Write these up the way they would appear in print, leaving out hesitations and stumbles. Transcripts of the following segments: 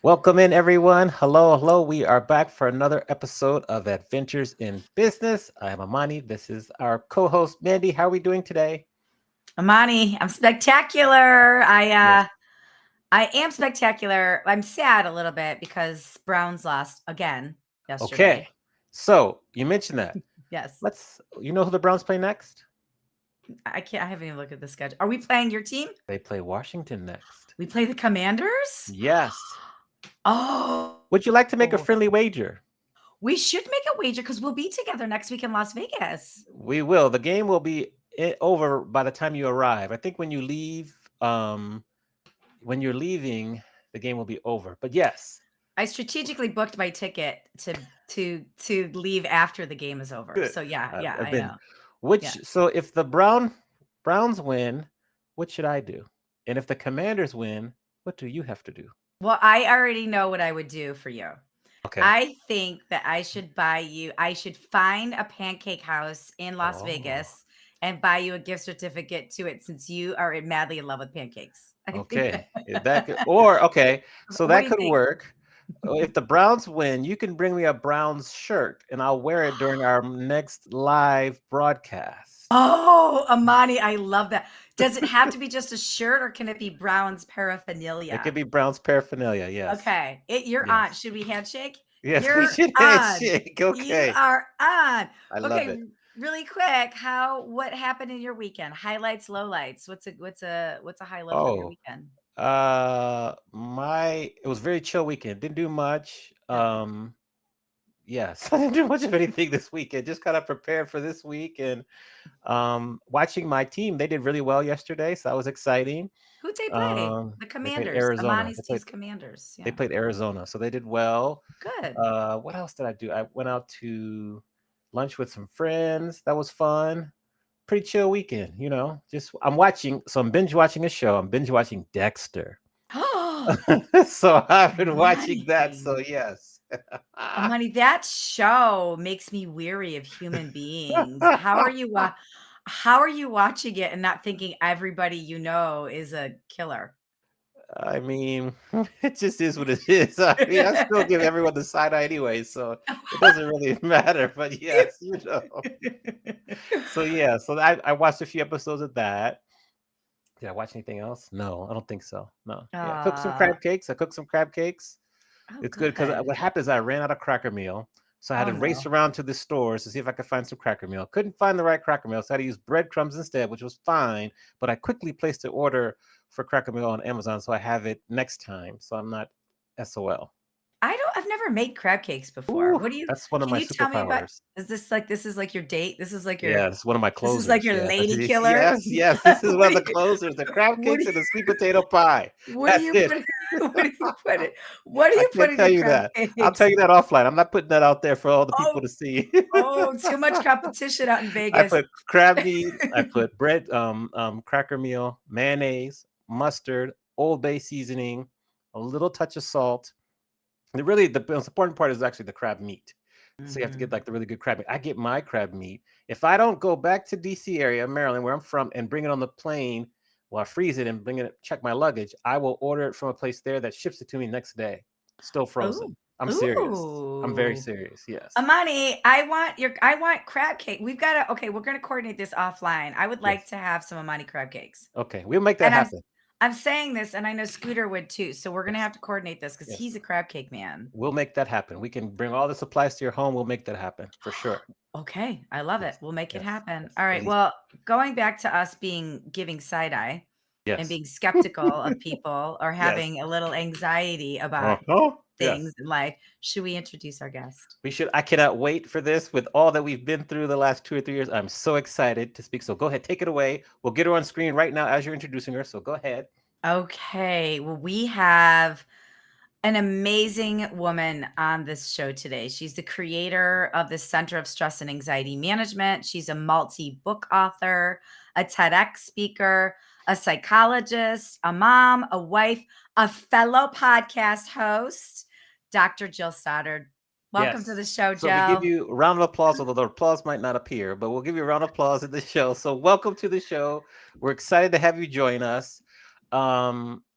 Welcome in, everyone. Hello, hello. We are back for another episode of Adventures in Business. I am Amani. This is our co-host, Mandy. How are we doing today? Amani, I'm spectacular. Yes. I am spectacular. I'm sad a little bit because Browns lost again Okay. yesterday. So you mentioned that. Yes. You know who the Browns play next? I haven't even looked at the schedule. Are we playing your team? They play Washington next. We play the Commanders? Yes. Oh, Would you like to make a friendly wager? we should make a wager because we'll be together next week in Las Vegas. We will. The game will be over by the time you arrive. I think when you leave, when you're leaving, the game will be over. But yes, I strategically booked my ticket to leave after the game is over. good. So yeah, I've I been. know. Which Yeah. so if the Browns win, what should I do? And if the Commanders win, what do you have to do? Well, I already know what I would do for you. Okay. I think that I should find a pancake house in Las Oh, Vegas and buy you a gift certificate to it since you are madly in love with pancakes. I think okay. That could, or okay, so what that do you could think? work. If the Browns win, you can bring me a Browns shirt and I'll wear it during our next live broadcast. Oh, Amani, I love that. Does it have to be just a shirt or can it be Brown's It could paraphernalia? be Browns paraphernalia. Yes. Okay. You're on. Yes. Should we handshake? Yes, we You're should on. handshake. You Okay. are on. I love Okay, it. really quick, what happened in your weekend? Highlights, lowlights. What's a high low from your Oh, weekend? my it was very chill weekend. Didn't do much. Good. Yes, I didn't do much of anything this weekend. Just kind of prepared for this week and watching my team. They did really well yesterday, so that was exciting. Who'd they play? The They played Commanders. Arizona. Amani's team's Commanders. They Yeah. played Arizona, so they did well. Good. What else did I do? I went out to lunch with some friends. That was fun. Pretty chill weekend, Just I'm binge watching a show. I'm binge watching Dexter. So I've been watching Amani. that. So yes. Amani, that show makes me weary of human beings. How are you watching it and not thinking everybody you know is a killer? I mean, it just is what it is. I mean, I still give everyone the side eye anyway, so it doesn't really matter. But yes, So yeah, so I watched a few episodes of that. Did I watch anything else? No, I don't think so. No. Yeah, I cooked some Ah, crab cakes. I cooked some crab cakes. oh, It's good because good. what happened is I ran out of Cracker Meal, so I had Oh, to race no. around to the stores to see if I could find some Cracker Meal. Couldn't find the right Cracker Meal, so I had to use breadcrumbs instead, which was fine. But I quickly placed an order for Cracker Meal on Amazon, so I have it next time. So I'm not SOL. I've never made crab cakes before. Ooh, that's one of Can my you tell me about superpowers. this is like your date? Yeah, this is one of my This is like closers. your Yeah, lady killer? yes, yes. This is one What of do the you closers: the crab what do cakes you and the sweet potato pie. what do That's you it. put what do you put it what do I you put can't in tell your you crab that. I'll tell cakes? you that offline. I'm not putting that out there for all the people Oh, to see. oh, too much competition out in I Vegas. put crab meat, I put bread, cracker meal, mayonnaise, mustard, Old Bay seasoning, a little touch of salt. And really, the most important part is actually the crab meat. So you have to get Mhm. like the really good crab meat. I get my crab meat. If I don't go back to DC area, Maryland, where I'm from, and bring it on the plane, well, I freeze it and bring it, check my luggage. I will order it from a place there that ships it to me next day, still Ooh. frozen. I'm serious. I'm very Ooh. serious. Yes. Amani, I want crab cake. Okay, we're gonna coordinate this offline. I would like Yes. to have some Amani crab cakes. Okay. We'll make that And happen. I'm saying this, and I know Scooter would too. So we're gonna Yes. have to coordinate this because Yes. he's a crab cake man. We'll make that happen. We can bring all the supplies to your home. We'll make that happen for sure. Okay, I love it. Yes. We'll make it Yes. happen. Yes. All right. Delicious. Well, going back to us being giving side eye and Yes. being skeptical of people or Yes. having a little anxiety about Uh-huh. Yes. things in life, should we introduce our guest? We should. I cannot wait for this with all that we've been through the last 2 or 3 years. I'm so excited to speak. So go ahead, take it away. We'll get her on screen right now as you're introducing her. So go ahead. Okay. Well, we have an amazing woman on this show today. She's the creator of the Center of Stress and Anxiety Management. She's a multi book author, a TEDx speaker, a psychologist, a mom, a wife, a fellow podcast host, Dr. Jill Stoddard. Welcome to Yes. the show, So we give Jill. you a round of applause, although the applause might not appear, but we'll give you a round of applause in the show. So welcome to the show. We're excited to have you join us.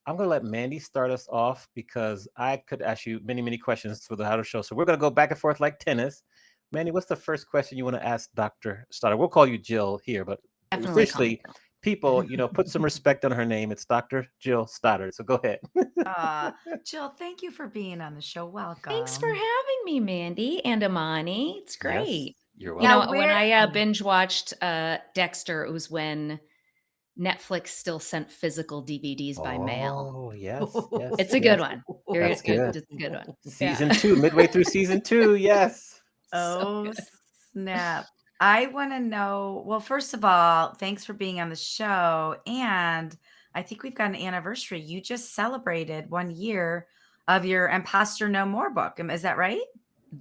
I'm gonna let Mandy start us off because I could ask you many, many questions for the How to Show. So we're gonna go back and forth like tennis. Mandy, what's the first question you want to ask Dr. Stoddard? We'll call you Jill here, but Definitely call me officially, Jill. people, put some respect on her name. It's Dr. Jill Stoddard. So go ahead. Uh, Jill, thank you for being on the show. Thanks for Welcome. having me, Mandy and Amani. It's Yes, great. you're You Now, know, welcome. when where I binge watched Dexter, it was when Netflix still sent physical DVDs by mail. Oh, yes, yes, It's a good yes. one. That's good. It's a good one. Yeah. Season two, midway through season two. Yes. So Oh, good. snap. I want to know, well, first of all, thanks for being on the show. And I think we've got an anniversary. You just celebrated 1 year of your Imposter No More book. Is that right?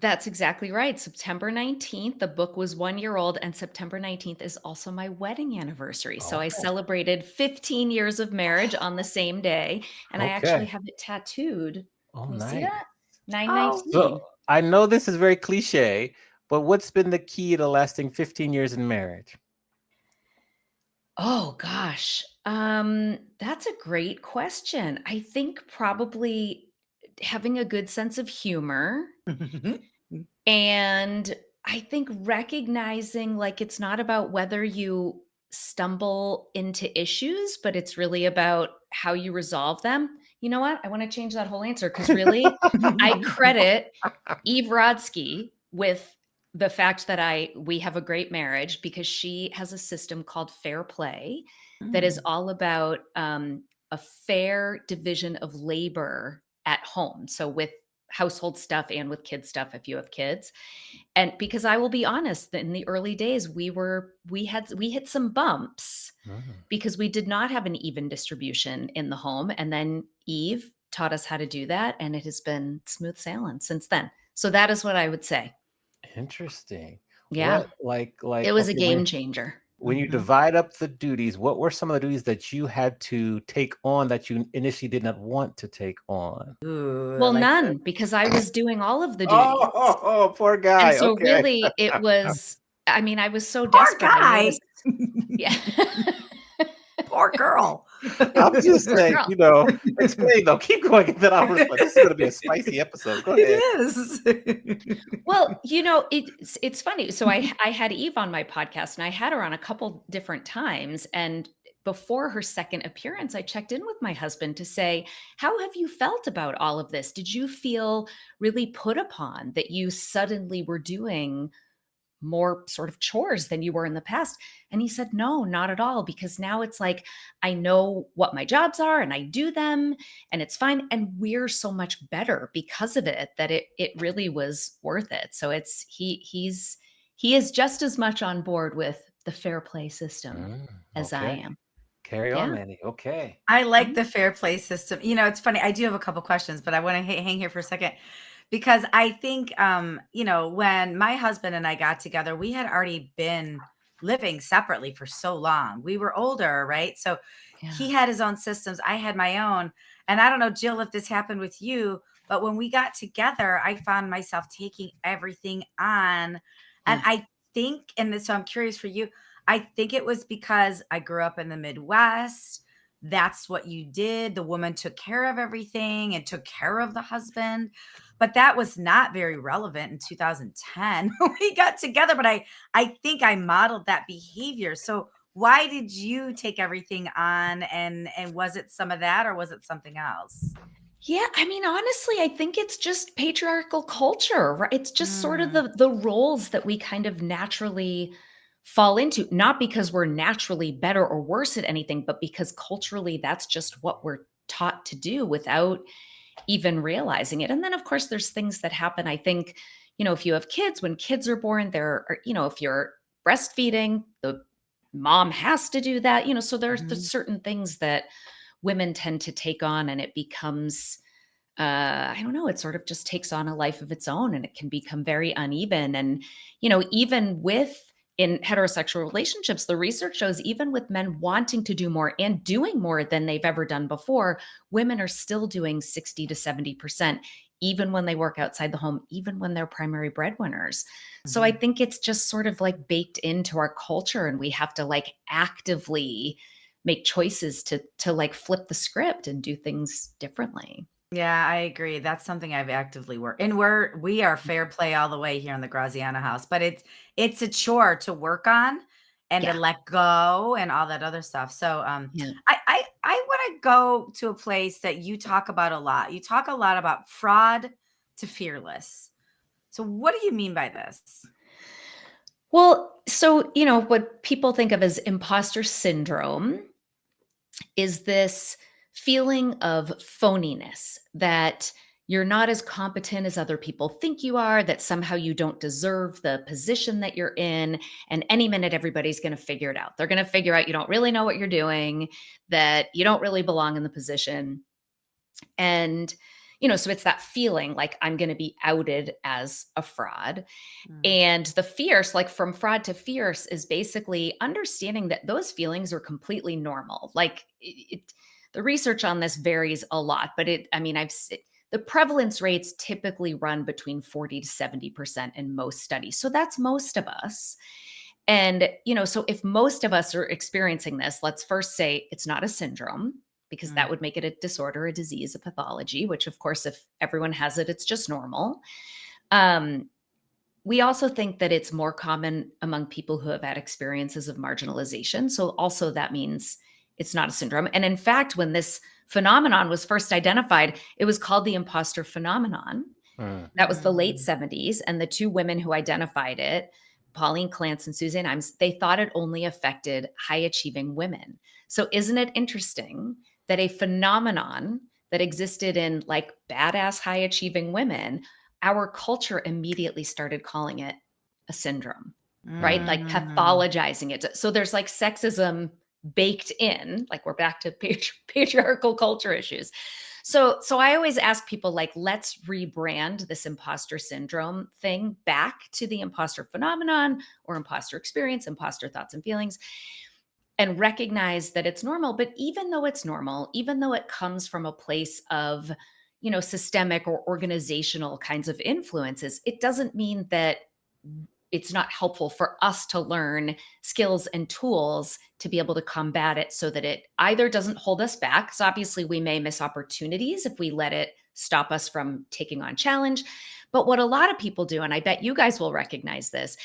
That's exactly right. September 19th, the book was 1 year old, and September 19th is also my wedding anniversary. So I Okay. celebrated 15 years of marriage on the same day, and I actually Okay. have it tattooed. Oh, Can you see nice. that? Oh, 919. So I know this is very cliche, but what's been the key to lasting 15 years in marriage? Oh gosh. That's a great question. I think probably having a good sense of humor, and I think recognizing like it's not about whether you stumble into issues, but it's really about how you resolve them. You know what? I want to change that whole answer because really I credit Eve Rodsky with the fact that we have a great marriage because she has a system called fair play that is Mm. all about a fair division of labor at home. So with household stuff and with kids stuff if you have kids. And because I will be honest, in the early days we hit some bumps Mm, because we did not have an even distribution in the home, and then Eve taught us how to do that, and it has been smooth sailing since then. So that is what I would say. interesting. Yeah, What it was a okay, when game changer. you Mhm. divide up the duties, what were some of the duties that you had to take on that you initially did not want to take on? Ooh, I Well, like that. none, because I was doing all of the Oh, duties. oh, oh, poor And guy. so Okay. really it was, I mean, I was so Poor desperate. I guy. noticed. Yeah. Poor girl. I'm just Poor saying, girl. explain though. Keep going, and then I'll respond. This is going to be a spicy episode. Go It ahead. is. Well, it's funny. So I had Eve on my podcast, and I had her on a couple different times. And before her second appearance, I checked in with my husband to say, "How have you felt about all of this? Did you feel really put upon that you suddenly were doing more sort of chores than you were in the past?" And he said, "No, not at all, because now it's like I know what my jobs are and I do them and it's fine. And we're so much better because of it that it really was worth it." So he is just as much on board with the fair play system Mm, as I okay. am. Carry on, Yeah. Manny. Okay. I like Mhm. the fair play system. It's funny. I do have a couple questions, but I want to hang here for a second because I think, when my husband and I got together, we had already been living separately for so long. We were older, right? So Yeah. he had his own systems, I had my own. And I don't know, Jill, if this happened with you, but when we got together, I found myself taking everything on. And Yeah. I think, so I'm curious for you, I think it was because I grew up in the Midwest. That's what you did. The woman took care of everything and took care of the husband. But that was not very relevant in 2010 when we got together. But I think I modeled that behavior. So why did you take everything on, and was it some of that or was it something else? Yeah, I mean, honestly, I think it's just patriarchal culture, right? It's just sort of Mm, the roles that we kind of naturally fall into, not because we're naturally better or worse at anything, but because culturally that's just what we're taught to do without even realizing it. And then of course there's things that happen. I think, if you have kids, when kids are born, if you're breastfeeding, the mom has to do that, so there's mhm, certain things that women tend to take on, and it becomes I don't know, it sort of just takes on a life of its own, and it can become very uneven. And, even in heterosexual relationships, the research shows even with men wanting to do more and doing more than they've ever done before, women are still doing 60 to 70%, even when they work outside the home, even when they're primary breadwinners. So I mhm. think it's just sort of like baked into our culture, and we have to like actively make choices to like flip the script and do things differently. Yeah, I agree. That's something I've actively worked and we are fair play all the way here in the Graziano house, but it's a chore to work on and to Yeah. let go and all that other stuff. So Yeah. I want to go to a place that you talk about a lot. You talk a lot about fraud to fearless. So what do you mean by this? Well, so, what people think of as imposter syndrome is this feeling of phoniness, that you're not as competent as other people think you are, that somehow you don't deserve the position that you're in. And any minute, everybody's going to figure it out. They're going to figure out you don't really know what you're doing, that you don't really belong in the position. And, so it's that feeling like I'm going to be outed as a fraud. Mm, And the fierce, like from fraud to fierce, is basically understanding that those feelings are completely normal. Like the research on this varies a lot, but the prevalence rates typically run between 40 to 70% in most studies. So that's most of us. And, so if most of us are experiencing this, let's first say it's not a syndrome, because that mm, would make it a disorder, a disease, a pathology, which of course, if everyone has it, it's just normal. Um, we also think that it's more common among people who have had experiences of marginalization. So also that means it's not a syndrome. And in fact, when this phenomenon was first identified, it was called the imposter phenomenon. Mm. That was the late mm, 70s. And the two women who identified it, Pauline Clance and Suzanne Imes, they thought it only affected high achieving women. So isn't it interesting that a phenomenon that existed in like badass high achieving women, our culture immediately started calling it a syndrome, right? Like mm. pathologizing it. So there's like sexism baked in, like we're back to patriarchal culture issues. So I always ask people, like, let's rebrand this imposter syndrome thing back to the imposter phenomenon or imposter experience, imposter thoughts and feelings, and recognize that it's normal. But even though it's normal, even though it comes from a place of, systemic or organizational kinds of influences, it doesn't mean that it's not helpful for us to learn skills and tools to be able to combat it, so that it either doesn't hold us back, because obviously we may miss opportunities if we let it stop us from taking on challenge. But what a lot of people do, and I bet you guys will recognize this,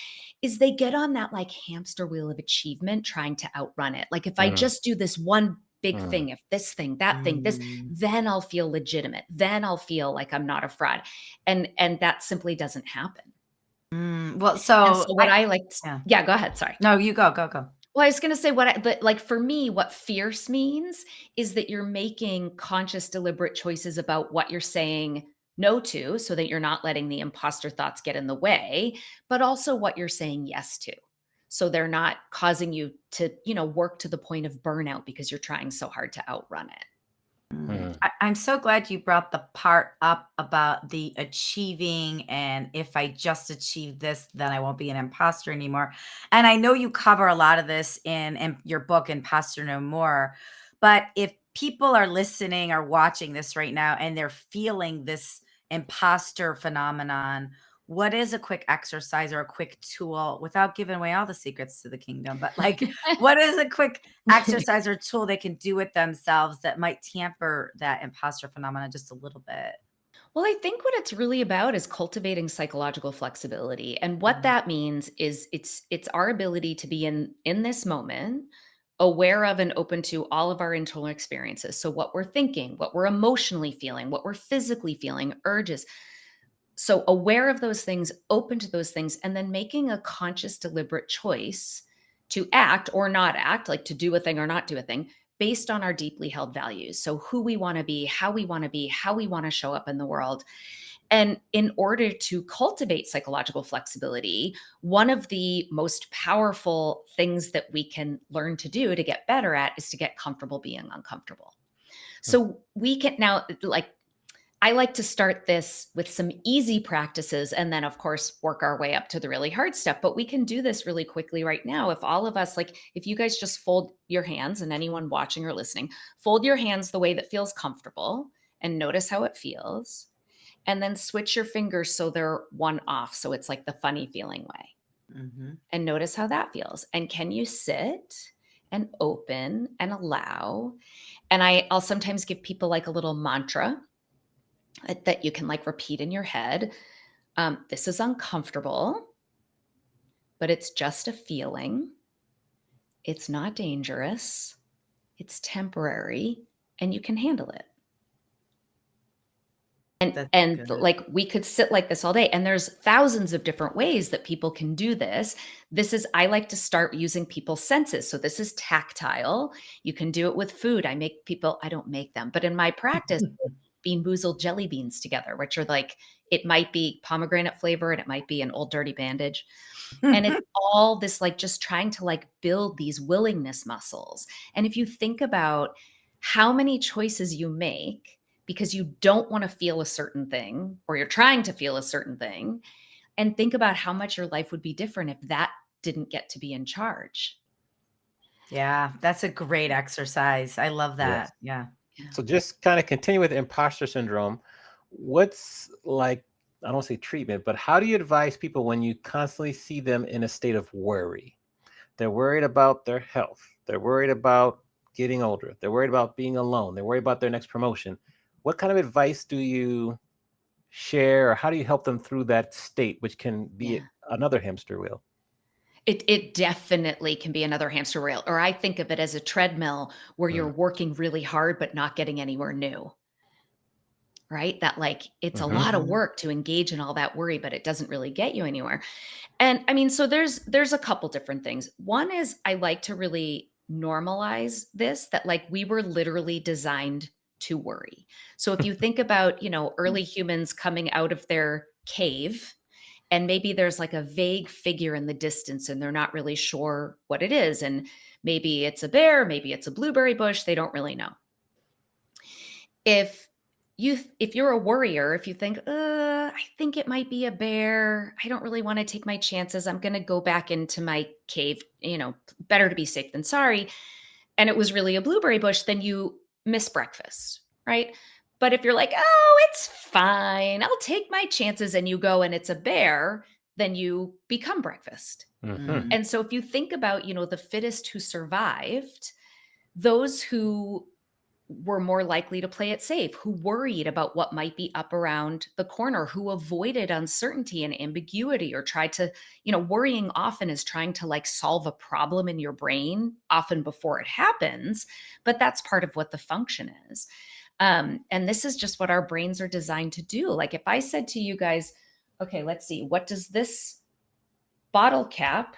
is they get on that like hamster wheel of achievement trying to outrun it. Like, if I Mm. just do this one big Mm. thing, if this thing, that thing, this, Mm. then I'll feel legitimate. Then I'll feel like I'm not a fraud. And that simply doesn't happen. Well, And so so what I I like yeah. yeah, go ahead, sorry. No, you go, go, go. Well, I was gonna say but like for me, what fierce means is that you're making conscious, deliberate choices about what you're saying no to, so that you're not letting the imposter thoughts get in the way, but also what you're saying yes to. So they're not causing you to, work to the point of burnout because you're trying so hard to outrun it. Mm. I'm so glad you brought the part up about the achieving, and if I just achieve this, then I won't be an imposter anymore. And I know you cover a lot of this in your book, Imposter No More. But if people are listening or watching this right now and they're feeling this imposter phenomenon, what is a quick exercise or a quick tool without giving away all the secrets to the kingdom? But like, what is a quick exercise or tool they can do with themselves that might tamper that imposter phenomenon just a little bit? Well, I think what it's really about is cultivating psychological flexibility. And what Mm, that means is it's our ability to be in this moment, aware of and open to all of our internal experiences. So what we're thinking, what we're emotionally feeling, what we're physically feeling, urges. So aware of those things, open to those things, and then making a conscious, deliberate choice to act or not act, like to do a thing or not do a thing, based on our deeply held values. So who we want to be, how we want to be, how we want to show up in the world. And in order to cultivate psychological flexibility, one of the most powerful things that we can learn to do to get better at is to get comfortable being uncomfortable. So we can now, like, I like to start this with some easy practices and then, of course, work our way up to the really hard stuff. But we can do this really quickly right now. If all of us, like, if you guys just fold your hands, and anyone watching or listening, fold your hands the way that feels comfortable and notice how it feels. And then switch your fingers so they're one off. So it's like the funny feeling way. mhm. And notice how that feels. And can you sit and open and allow. And I'll sometimes give people like a little mantra that you can like repeat in your head. This is uncomfortable, but it's just a feeling. It's not dangerous. It's temporary, and you can handle it. That's And good. like we could sit like this all day, and there's thousands of different ways that people can do this. I like to start using people's senses. So this is tactile. You can do it with food. I don't make them, but in my practice, Bean Boozled jelly beans together, which are like, it might be pomegranate flavor and it might be an old dirty bandage. And it's all this like just trying to like build these willingness muscles. And if you think about how many choices you make because you don't want to feel a certain thing or you're trying to feel a certain thing, and think about how much your life would be different if that didn't get to be in charge. Yeah, that's a great exercise. I love Yes. that. Yeah. So just kind of continue with imposter syndrome. What's like, I don't say treatment, but how do you advise people when you constantly see them in a state of worry? They're worried about their health. They're worried about getting older. They're worried about being alone. They're worried about their next promotion. What kind of advice do you share, or how do you help them through that state, which can be Yeah. another hamster wheel? It definitely can be another hamster wheel, or I think of it as a treadmill where you're working really hard but not getting anywhere new. Right? That like it's a lot of work to engage in all that worry, but it doesn't really get you anywhere. And I mean, so there's a couple different things. One is I like to really normalize this, that like we were literally designed to worry. So if you think about, early humans coming out of their cave, and maybe there's like a vague figure in the distance and they're not really sure what it is, and maybe it's a bear, maybe it's a blueberry bush, they don't really know. If you're a worrier, if you think, I think it might be a bear, I don't really want to take my chances, I'm going to go back into my cave, better to be safe than sorry, and it was really a blueberry bush, then you miss breakfast, right? But if you're like, oh, it's fine, I'll take my chances, and you go and it's a bear, then you become breakfast. Mhm. And so if you think about, the fittest who survived, those who were more likely to play it safe, who worried about what might be up around the corner, who avoided uncertainty and ambiguity, or tried to, worrying often is trying to like solve a problem in your brain, often before it happens, but that's part of what the function is. And this is just what our brains are designed to do. Like if I said to you guys, okay, let's see, what does this bottle cap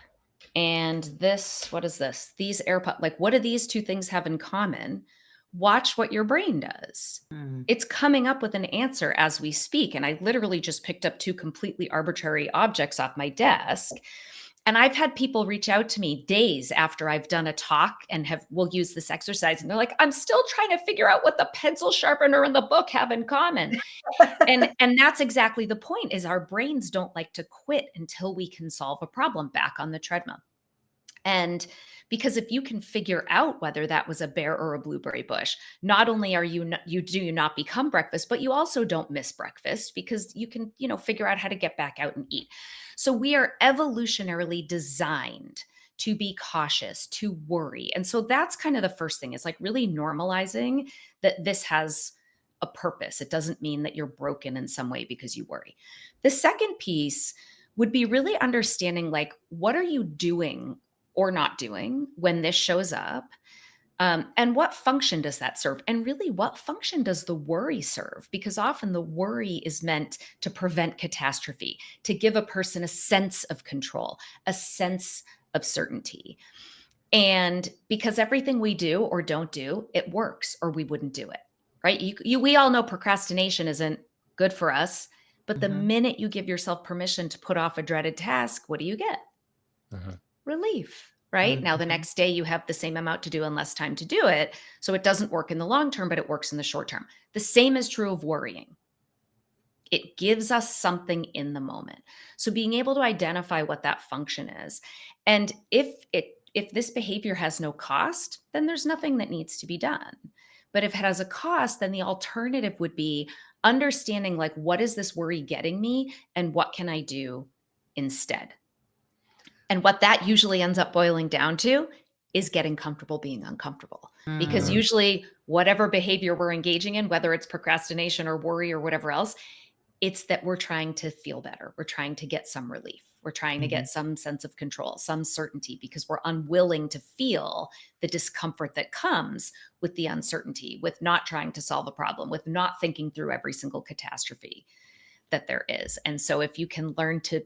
and this, what is this? These AirPods, like what do these two things have in common? Watch what your brain does. It's coming up with an answer as we speak. And I literally just picked up two completely arbitrary objects off my desk. And I've had people reach out to me days after I've done a talk and we'll use this exercise. And they're like, I'm still trying to figure out what the pencil sharpener and the book have in common. And that's exactly the point, is our brains don't like to quit until we can solve a problem. Back on the treadmill. And because if you can figure out whether that was a bear or a blueberry bush, not only are you do you not become breakfast, but you also don't miss breakfast, because you can, figure out how to get back out and eat. So we are evolutionarily designed to be cautious, to worry. And so that's kind of the first thing, is like really normalizing that this has a purpose. It doesn't mean that you're broken in some way because you worry. The second piece would be really understanding, like, what are you doing or not doing when this shows up? And what function does that serve? And really, what function does the worry serve? Because often the worry is meant to prevent catastrophe, to give a person a sense of control, a sense of certainty. And because everything we do or don't do, it works, or we wouldn't do it, right? We all know procrastination isn't good for us, but the minute you give yourself permission to put off a dreaded task, what do you get? Relief, right? Now, the next day you have the same amount to do and less time to do it. So it doesn't work in the long term, but it works in the short term. The same is true of worrying. It gives us something in the moment. So being able to identify what that function is. And if this behavior has no cost, then there's nothing that needs to be done. But if it has a cost, then the alternative would be understanding, like, what is this worry getting me and what can I do instead? And what that usually ends up boiling down to is getting comfortable being uncomfortable. Because Mm. usually whatever behavior we're engaging in, whether it's procrastination or worry or whatever else, it's that we're trying to feel better. We're trying to get some relief. We're trying to get some sense of control, some certainty, because we're unwilling to feel the discomfort that comes with the uncertainty, with not trying to solve a problem, with not thinking through every single catastrophe that there is. And so if you can learn to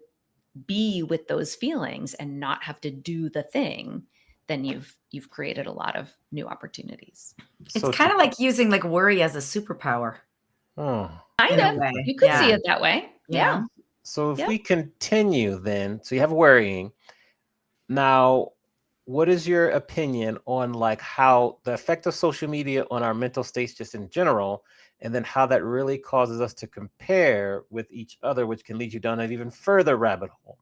be with those feelings and not have to do the thing, then you've created a lot of new opportunities. It's So kind to of like using like worry as a superpower oh. Kind in a of. way. You could see Yeah. it that way. You Yeah. know? So if Yep. we continue then, so you have worrying. Now, what is your opinion on like how the effect of social media on our mental states just in general, and then how that really causes us to compare with each other, which can lead you down an even further rabbit hole?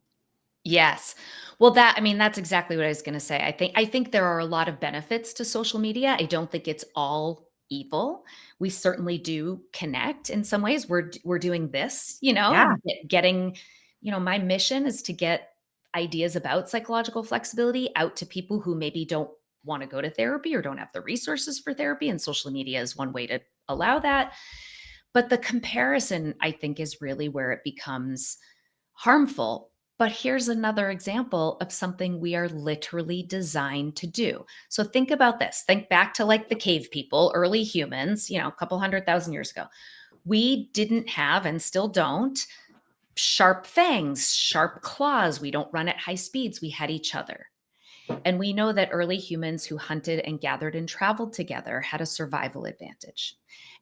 Yes. Well, that's exactly what I was going to say. I think there are a lot of benefits to social media. I don't think it's all evil. We certainly do connect in some ways. We're doing this, Yeah. and getting, my mission is to get ideas about psychological flexibility out to people who maybe don't want to go to therapy or don't have the resources for therapy, and social media is one way to allow that. But the comparison, I think, is really where it becomes harmful. But here's another example of something we are literally designed to do. So think about this. Think back to like the cave people, early humans, a couple 100,000 years ago. We didn't have and still don't sharp fangs, sharp claws. We don't run at high speeds. We had each other. And we know that early humans who hunted and gathered and traveled together had a survival advantage.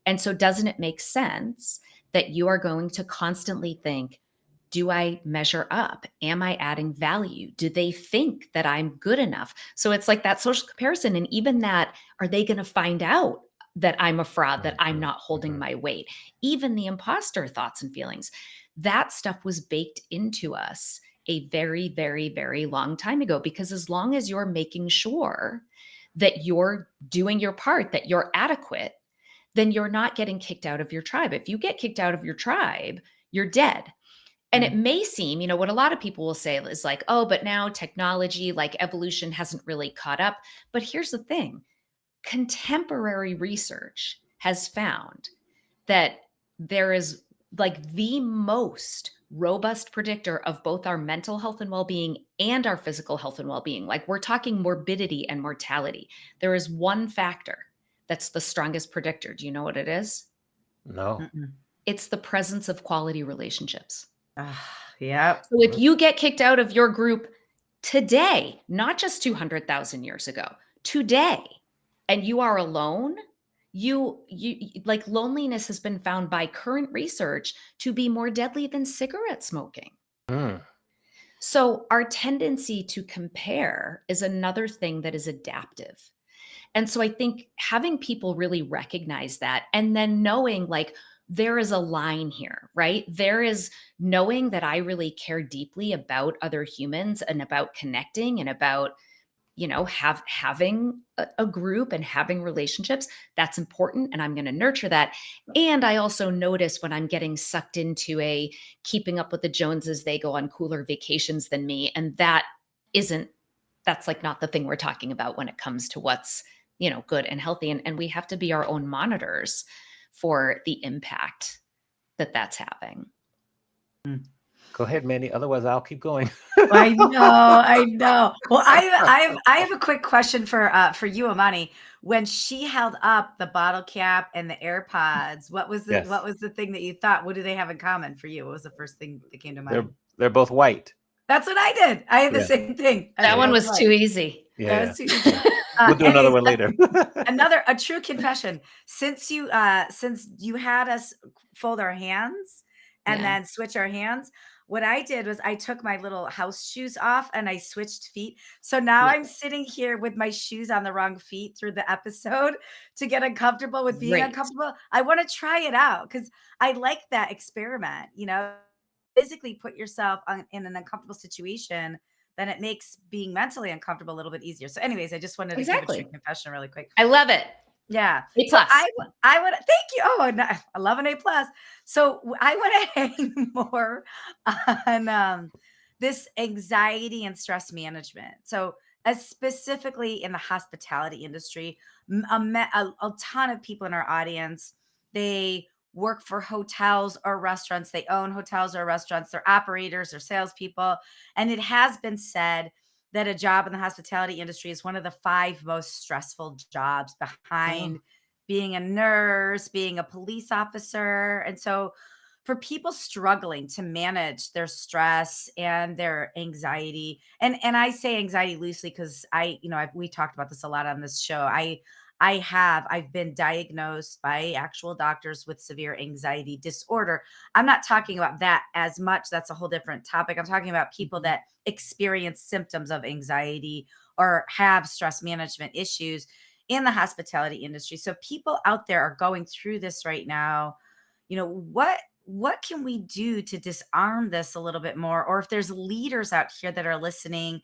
And so, doesn't it make sense that you are going to constantly think, do I measure up? Am I adding value? Do they think that I'm good enough? So it's like that social comparison. And even that, are they going to find out that I'm a fraud, that I'm Mhm, not holding mhm. my weight? Even the imposter thoughts and feelings, that stuff was baked into us a very, very, very long time ago. Because as long as you're making sure that you're doing your part, that you're adequate, then you're not getting kicked out of your tribe. If you get kicked out of your tribe, you're dead. And it Mm. may seem, what a lot of people will say is like, oh, but now technology, like evolution hasn't really caught up. But here's the thing, contemporary research has found that there is like the most robust predictor of both our mental health and well-being and our physical health and well-being. Like we're talking morbidity and mortality. There is one factor that's the strongest predictor. Do you know what it is? No. Mm-mm. It's the presence of quality relationships. Yep. So if you get kicked out of your group today, not just 200,000 years ago, today, and you are alone, you like loneliness has been found by current research to be more deadly than cigarette smoking. Mm. So our tendency to compare is another thing that is adaptive. And so I think having people really recognize that and then knowing like there is a line here, right? There is knowing that I really care deeply about other humans and about connecting and about, having a group and having relationships. That's important. And I'm going to nurture that. And I also notice when I'm getting sucked into a keeping up with the Joneses, they go on cooler vacations than me. And that's like not the thing we're talking about when it comes to what's good and healthy, and we have to be our own monitors for the impact that that's having. Go ahead, Mandy. Otherwise, I'll keep going. I know, I know. Well, I have a quick question for you, Amani. When she held up the bottle cap and the AirPods, what was Yes, the thing that you thought? What do they have in common for you? What was the first thing that came to they're mind? they're both white. That's what I did. I had the Yeah, same thing. I That yeah, was one yeah, was both too right. easy. yeah, That yeah. was too easy. We'll do another Anyways, one later. a true confession. Since you had us fold our hands and Yeah. then switch our hands, what I did was I took my little house shoes off and I switched feet. So now Yeah. I'm sitting here with my shoes on the wrong feet through the episode to get uncomfortable with being Great. uncomfortable. I want to try it out because I like that experiment, physically put yourself in an uncomfortable situation, then it makes being mentally uncomfortable a little bit easier. So anyways, I just wanted to give a true Exactly. confession really quick. I love it. Yeah. A So plus. I would thank you. Oh, no, I love an A plus. So I want to hang more on this anxiety and stress management. So as specifically in the hospitality industry, a ton of people in our audience, they work for hotels or restaurants. They own hotels or restaurants. They're operators or salespeople. And it has been said that a job in the hospitality industry is one of the 5 most stressful jobs Oh, behind being a nurse, being a police officer. And so for people struggling to manage their stress and their anxiety, and I say anxiety loosely because we talked about this a lot on this show. I've been diagnosed by actual doctors with severe anxiety disorder. I'm not talking about that as much. That's a whole different topic. I'm talking about people mhm. that experience symptoms of anxiety or have stress management issues in the hospitality industry. So people out there are going through this right now. What can we do to disarm this a little bit more? Or if there's leaders out here that are listening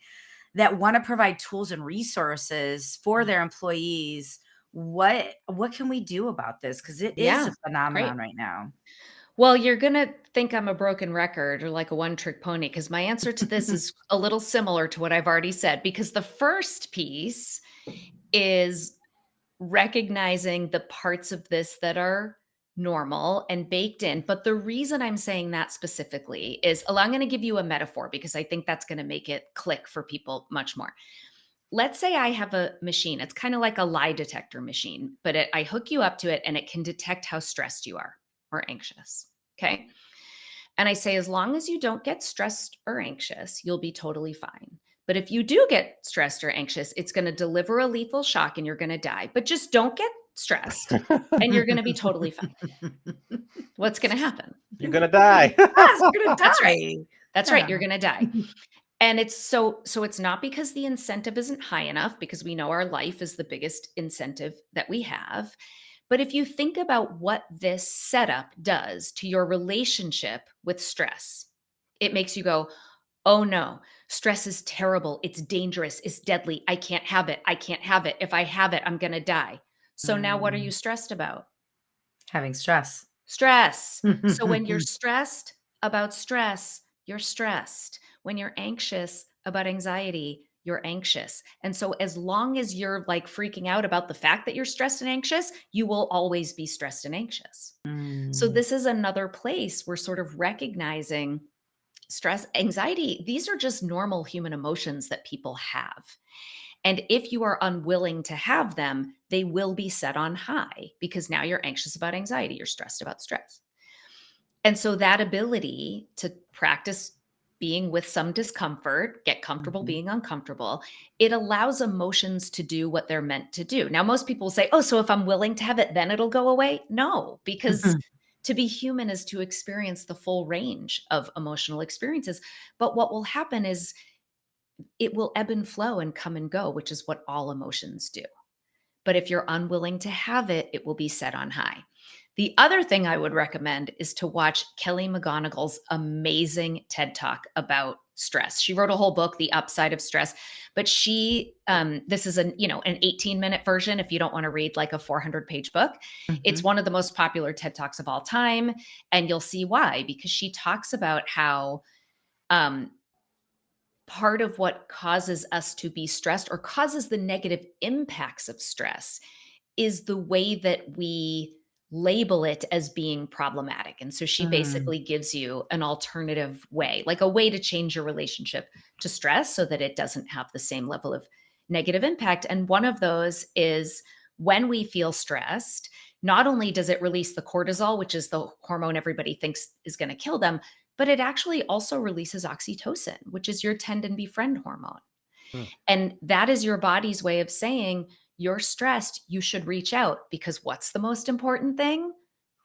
that want to provide tools and resources for Yeah. their employees, what can we do about this? Because it is Yeah, a great. phenomenon right now. Well, you're gonna think I'm a broken record or like a one-trick pony because my answer to this is a little similar to what I've already said, because the first piece is recognizing the parts of this that are normal and baked in. But the reason I'm saying that specifically is, I'm going to give you a metaphor because I think that's going to make it click for people much more. Let's say I have a machine. It's kind of like a lie detector machine, but I hook you up to it and it can detect how stressed you are or anxious. Okay. And I say, as long as you don't get stressed or anxious, you'll be totally fine. But if you do get stressed or anxious, it's going to deliver a lethal shock and you're going to die. But just don't get stressed and you're going to be totally fine. What's going to happen? You're gonna die. Yes, you're gonna That's right. die. That's right. Yeah. You're going to die. And it's so it's not because the incentive isn't high enough, because we know our life is the biggest incentive that we have. But if you think about what this setup does to your relationship with stress, it makes you go, "Oh no, stress is terrible. It's dangerous. It's deadly. I can't have it. I can't have it. If I have it, I'm going to die." So now what are you Mm, stressed about? having stress. Stress. So when you're stressed about stress, you're stressed. When you're anxious about anxiety, you're anxious. And so as long as you're like freaking out about the fact that you're stressed and anxious, you will always be stressed and anxious. So Mm, this is another place we're sort of recognizing stress, anxiety. These are just normal human emotions that people have. And if you are unwilling to have them, they will be set on high because now you're anxious about anxiety, you're stressed about stress. And so that ability to practice being with some discomfort, get comfortable mhm. being uncomfortable, it allows emotions to do what they're meant to do. Now, most people say, oh, so if I'm willing to have it, then it'll go away. No, because to be human is to experience the full range of emotional experiences. But what will happen is it will ebb and flow and come and go, which is what all emotions do. But if you're unwilling to have it, it will be set on high. The other thing I would recommend is to watch Kelly McGonigal's amazing TED Talk about stress. She wrote a whole book, The Upside of Stress, but this is an 18-minute version if you don't want to read like a 400-page book. It's Mhm. one of the most popular TED Talks of all time, and you'll see why, because she talks about how um, part of what causes us to be stressed or causes the negative impacts of stress is the way that we label it as being problematic. And so she Mm. basically gives you an alternative way, like a way to change your relationship to stress so that it doesn't have the same level of negative impact. And one of those is when we feel stressed, not only does it release the cortisol, which is the hormone everybody thinks is going to kill them, but it actually also releases oxytocin, which is your tend and befriend hormone. Hmm. And that is your body's way of saying, you're stressed, you should reach out, because what's the most important thing?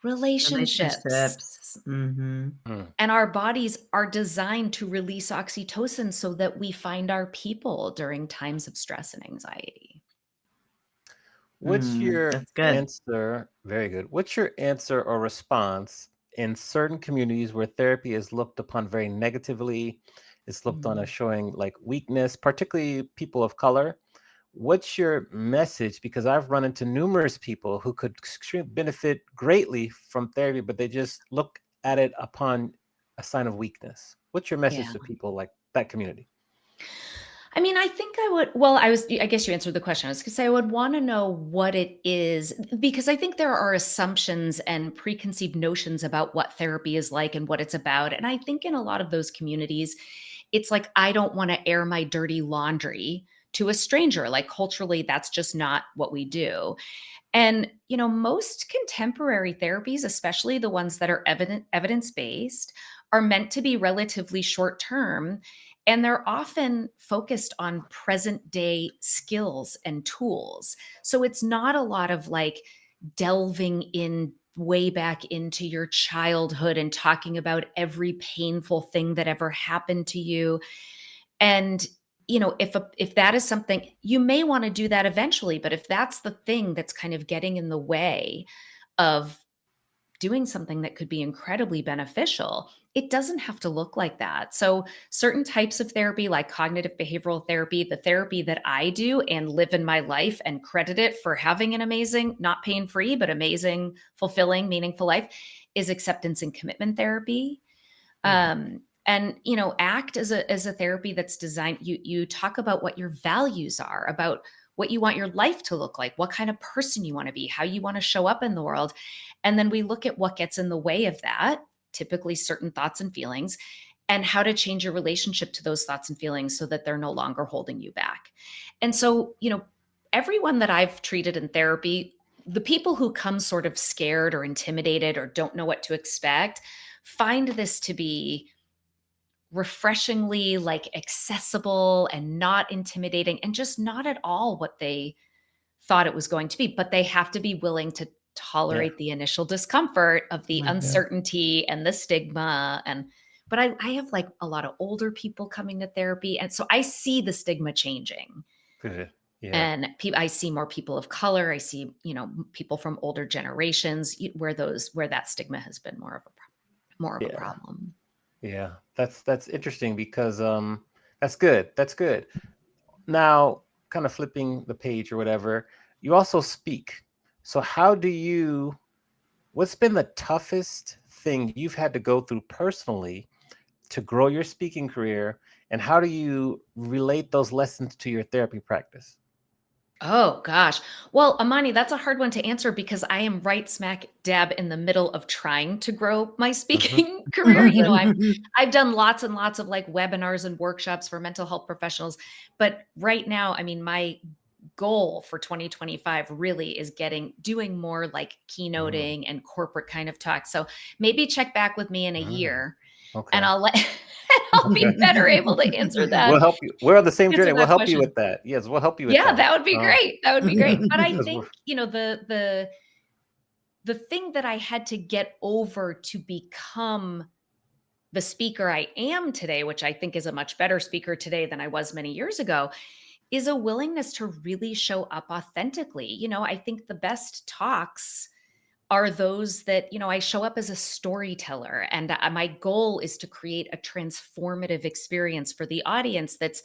Relationships. Relationships. Mhm. Hmm. And our bodies are designed to release oxytocin so that we find our people during times of stress and anxiety. What's your That's good. answer? Very good. What's your answer or response in certain communities where therapy is looked upon very negatively? It's looked on as Mm. showing like weakness, particularly people of color. What's your message? Because I've run into numerous people who could benefit greatly from therapy, but they just look at it upon a sign of weakness. What's your message Yeah. to people like that community? I mean, I think I guess you answered the question. I was gonna say I would want to know what it is because I think there are assumptions and preconceived notions about what therapy is like and what it's about. And I think in a lot of those communities, it's like, I don't want to air my dirty laundry to a stranger. Like culturally, that's just not what we do. And, most contemporary therapies, especially the ones that are evidence-based, are meant to be relatively short term, and they're often focused on present day skills and tools. So it's not a lot of like delving in way back into your childhood and talking about every painful thing that ever happened to you. And, if that is something you may wanna do that eventually, but if that's the thing that's kind of getting in the way of doing something that could be incredibly beneficial, it doesn't have to look like that. So, certain types of therapy, like cognitive behavioral therapy, the therapy that I do and live in my life and credit it for having an amazing, not pain-free, but amazing, fulfilling, meaningful life, is acceptance and commitment therapy. Mhm. And ACT as a therapy that's designed, you talk about what your values are, about what you want your life to look like, what kind of person you want to be, how you want to show up in the world. And then we look at what gets in the way of that, typically certain thoughts and feelings, and how to change your relationship to those thoughts and feelings so that they're no longer holding you back. And so, everyone that I've treated in therapy, the people who come sort of scared or intimidated or don't know what to expect, find this to be refreshingly like accessible and not intimidating and just not at all what they thought it was going to be. But they have to be willing to Yeah. tolerate the initial discomfort of the Mhm. Yeah. uncertainty and the stigma. But I have like a lot of older people coming to therapy. And so I see the stigma changing. Good. Yeah. And I see more people of color. I see, people from older generations where that stigma has been more of a Yeah. problem. Yeah. That's interesting because that's good. That's good. Now, kind of flipping the page or whatever, you also speak. So what's been the toughest thing you've had to go through personally to grow your speaking career, and how do you relate those lessons to your therapy practice? Oh gosh. Well, Amani, that's a hard one to answer because I am right smack dab in the middle of trying to grow my Mhm. speaking career. I've done lots and lots of like webinars and workshops for mental health professionals, but right now, I mean, my goal for 2025 really is doing more like Mm, keynoting and corporate kind of talk. So maybe check back with me in a mm, year and okay. I'll let I'll be better able to We'll help you. We're on the same answer journey. We'll that help you question. with that. Yes, we'll help you with Yeah, that. that would be great. That would be great. But I 'Cause think, the thing that I had to get over to become the speaker I am today, which I think is a much better speaker today than I was many years ago, is a willingness to really show up authentically. I think the best talks are those that, I show up as a storyteller, and my goal is to create a transformative experience for the audience that's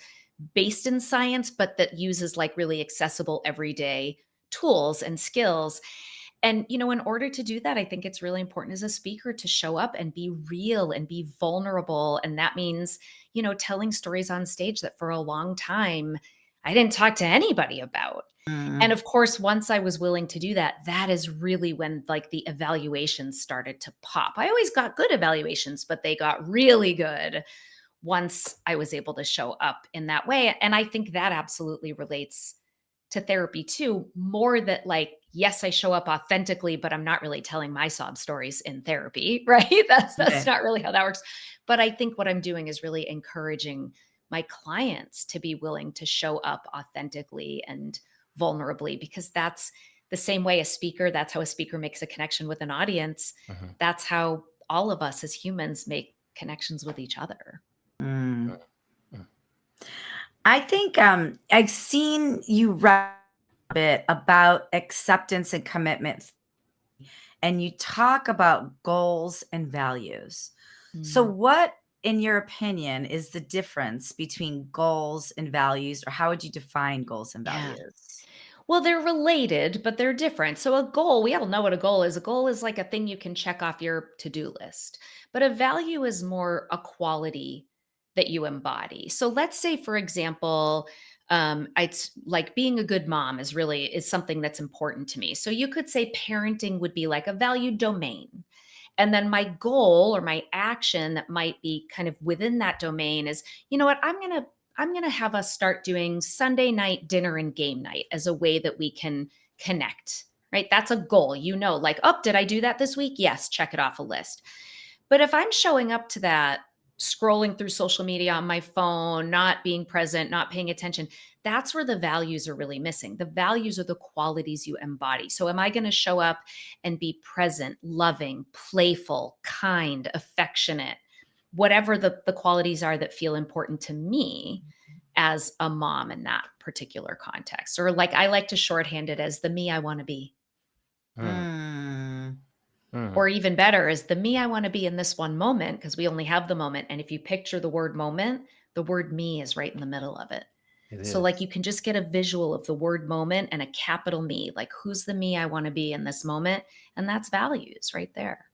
based in science, but that uses like really accessible everyday tools and skills. And, in order to do that, I think it's really important as a speaker to show up and be real and be vulnerable. And that means, telling stories on stage that for a long time I didn't talk to anybody about. And Mm. of course, once I was willing to do that, that is really when like the evaluations started to pop. I always got good evaluations, but they got really good once I was able to show up in that way. And I think that absolutely relates to therapy too, more that like, yes, I show up authentically, but I'm not really telling my sob stories in therapy, right? That's Yeah. not really how that works. But I think what I'm doing is really encouraging my clients to be willing to show up authentically and vulnerably, because that's the same way that's how a speaker makes a connection with an audience. Mhm, That's how all of us as humans make connections with each other. Mm. mm, I think I've seen you write a bit about acceptance and commitment, and you talk about goals and values. So, Mm. what, in your opinion, is the difference between goals and values, or how would you define goals and Yeah. values? Well, they're related, but they're different. So, a goal, we all know what a goal is. A goal is like a thing you can check off your to do list, but a value is more a quality that you embody. So let's say, for example, it's like being a good mom is something that's important to me. So you could say parenting would be like a valued domain. And then my goal or my action that might be kind of within that domain is, you know what, I'm going to have us start doing Sunday night dinner and game night as a way that we can connect, right? That's a goal. Like, oh, did I do that this week? Yes, check it off a list. But if I'm showing up to that, scrolling through social media on my phone, not being present, not paying attention, that's where the values are really missing. The values are the qualities you embody. So am I going to show up and be present, loving, playful, kind, affectionate, whatever the qualities are that feel important to me as a mom in that particular context? Or like I like to shorthand it as the me I want to be. Mm. Or even better is the me I want to be in this one moment, because we only have the moment. And if you picture the word moment, the word me is right in the middle of it. So like you can just get a visual of the word moment and a capital me, like who's the me I want to be in this moment? And that's values right there.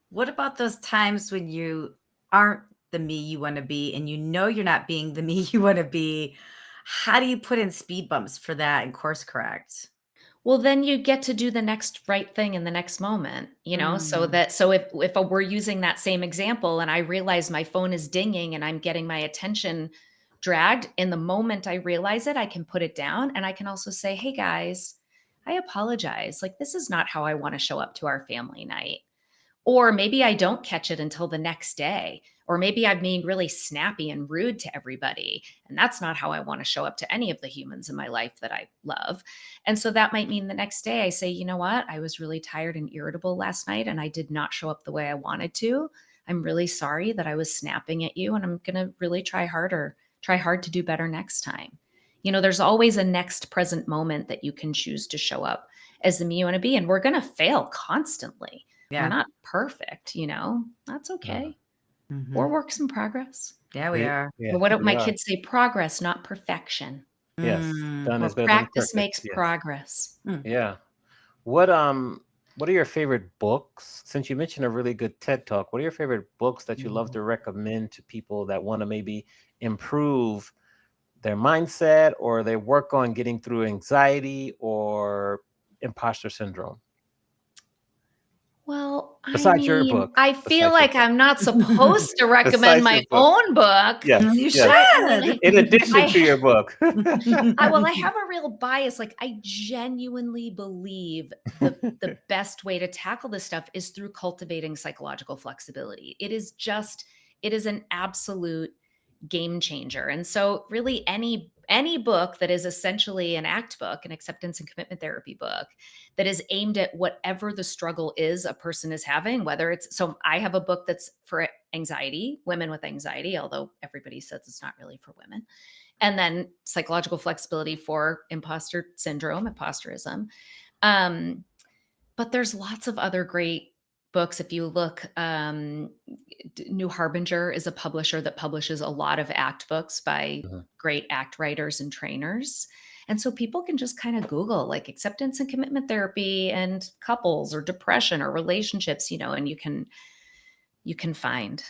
What about those times when you aren't the me you want to be and you're not being the me you want to be? How do you put in speed bumps for that and course correct? Well, then you get to do the next right thing in the next moment, so if we're using that same example and I realize my phone is dinging and I'm getting my attention dragged, in the moment I realize it, I can put it down and I can also say, "Hey guys, I apologize. Like this is not how I want to show up to our family night." Or maybe I don't catch it until the next day. Or maybe I'm being really snappy and rude to everybody. And that's not how I want to show up to any of the humans in my life that I love. And so that might mean the next day I say, you know what? I was really tired and irritable last night and I did not show up the way I wanted to. I'm really sorry that I was snapping at you and I'm going to really try hard to do better next time. There's always a next present moment that you can choose to show up as the me you want to be. And we're going to fail constantly. We're Yeah. not perfect, that's okay. Mhm. We're works in progress. Yeah, we are. But what do we my are. kids say? Progress, not perfection. Yes, done Or is better than practice perfect. makes Yes. progress. Yeah. What are your favorite books? Since you mentioned a really good TED Talk, what are your favorite books that you love to recommend to people that want to maybe improve their mindset or they work on getting through anxiety or imposter syndrome? Well, Besides your book. I feel Besides your like book. I'm not supposed to recommend Besides your my book. own book. Yes. You Yes. should. In addition to your book. I have a real bias. Like I genuinely believe the best way to tackle this stuff is through cultivating psychological flexibility. It is an absolute game changer. And so really any book that is essentially an ACT book, an acceptance and commitment therapy book, that is aimed at whatever the struggle is a person is having, so I have a book that's for anxiety, women with anxiety, although everybody says it's not really for women. And then psychological flexibility for imposter syndrome, imposterism. But there's lots of other great books. If you look, New Harbinger is a publisher that publishes a lot of ACT books by great ACT writers and trainers. And so people can just kind of Google like acceptance and commitment therapy and couples or depression or relationships, and you can find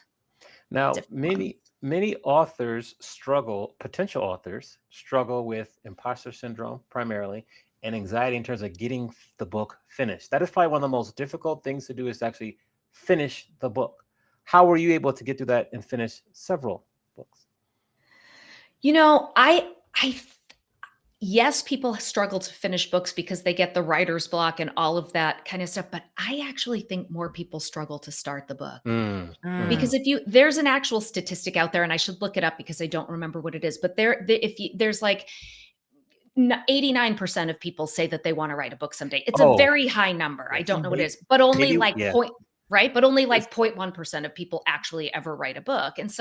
Now, different ones. many potential authors struggle with imposter syndrome primarily and anxiety in terms of getting the book finished. That is probably one of the most difficult things to do is to actually finish the book. How were you able to get through that and finish several books? Yes, people struggle to finish books because they get the writer's block and all of that kind of stuff. But I actually think more people struggle to start the book. Because there's an actual statistic out there, and I should look it up because I don't remember what it is, but there's like 89% of people say that they want to write a book someday. It's a very high number. I don't know what it is, but only but only like 0.1% of people actually ever write a book. And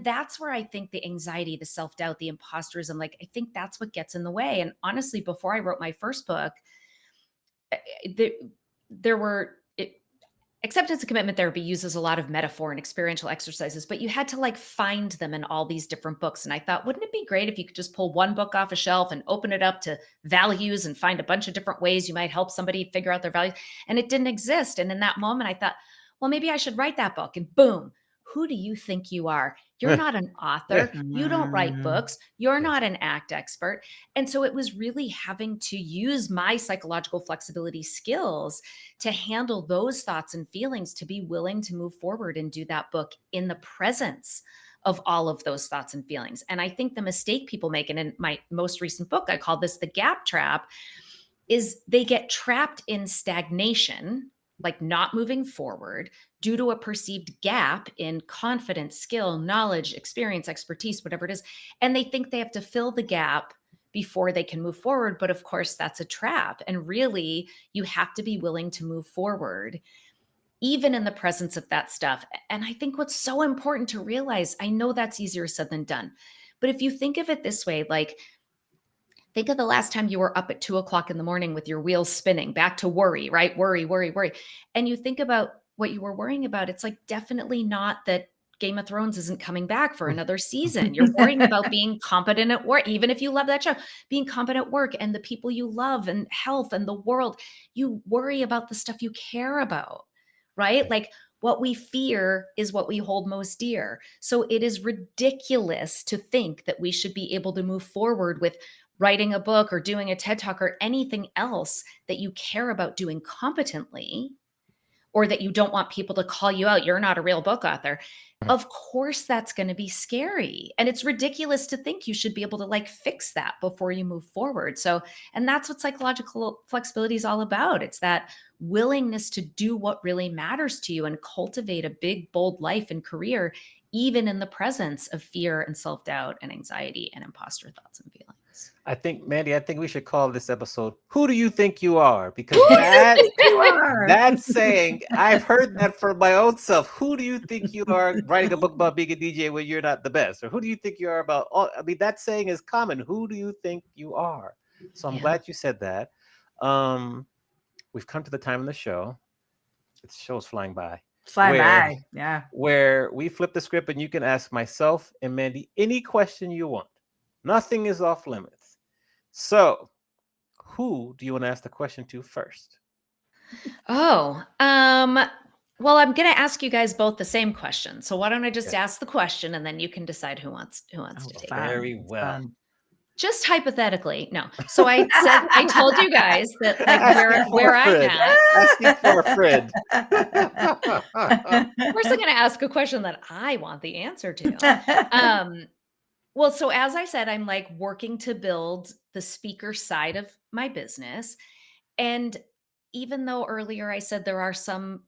that's where I think the anxiety, the self-doubt, the imposterism, like, I think that's what gets in the way. And honestly, before I wrote my first book, there were acceptance and commitment therapy uses a lot of metaphor and experiential exercises, but you had to like find them in all these different books. And I thought, wouldn't it be great if you could just pull one book off a shelf and open it up to values and find a bunch of different ways you might help somebody figure out their values? And it didn't exist. And in that moment, I thought, well, maybe I should write that book. And boom, who do you think you are? You're not an author. You don't write Mm. books. You're Yes. not an act expert. And so it was really having to use my psychological flexibility skills to handle those thoughts and feelings, to be willing to move forward and do that book in the presence of all of those thoughts and feelings. And I think the mistake people make, and in my most recent book, I call this the gap trap, is they get trapped in stagnation, like not moving forward due to a perceived gap in confidence, skill, knowledge, experience, expertise, whatever it is. And they think they have to fill the gap before they can move forward. But of course, that's a trap. And really, you have to be willing to move forward, even in the presence of that stuff. And I think what's so important to realize, I know that's easier said than done. But if you think of it this way, like, think of the last time you were up at 2 o'clock in the morning with your wheels spinning, back to worry, right? Worry, worry, worry. And you think about what you were worrying about. It's like definitely not that Game of Thrones isn't coming back for another season. You're worrying about being competent at work, even if you love that show, being competent at work and the people you love and health and the world. You worry about the stuff you care about, right? Like, what we fear is what we hold most dear. So it is ridiculous to think that we should be able to move forward with writing a book or doing a TED Talk or anything else that you care about doing competently, or that you don't want people to call you out. You're not a real book author. Of course, that's going to be scary. And it's ridiculous to think you should be able to like fix that before you move forward. So, and that's what psychological flexibility is all about. It's that willingness to do what really matters to you and cultivate a big, bold life and career, even in the presence of fear and self-doubt and anxiety and imposter thoughts and feelings. I think, Mandy, I think we should call this episode "Who Do You Think You Are?" Because Who do you that think you are? that saying, I've heard that for my own self. Who do you think you are writing a book about being a DJ when you're not the best? Or who do you think you are about all? I mean, that saying is common. Who do you think you are? So I'm Yeah. glad you said that. Um, we've come to the time in the show. The show's flying by. Fly Where by. Yeah. where we flip the script and you can ask myself and Mandy any question you want. Nothing is off limits. So, who do you want to ask the question to first? Oh, well, I'm going to ask you guys both the same question. So why don't I just Yes. ask the question and then you can decide who wants Oh, to take it. fun. Very It's well. fun. Just hypothetically, no. So I told you guys that like Asking for where a I'm friend. at. Asking for a friend. Of course, I'm going to ask a question that I want the answer to. Well, so as I said, I'm like working to build the speaker side of my business. And even though earlier I said there are some,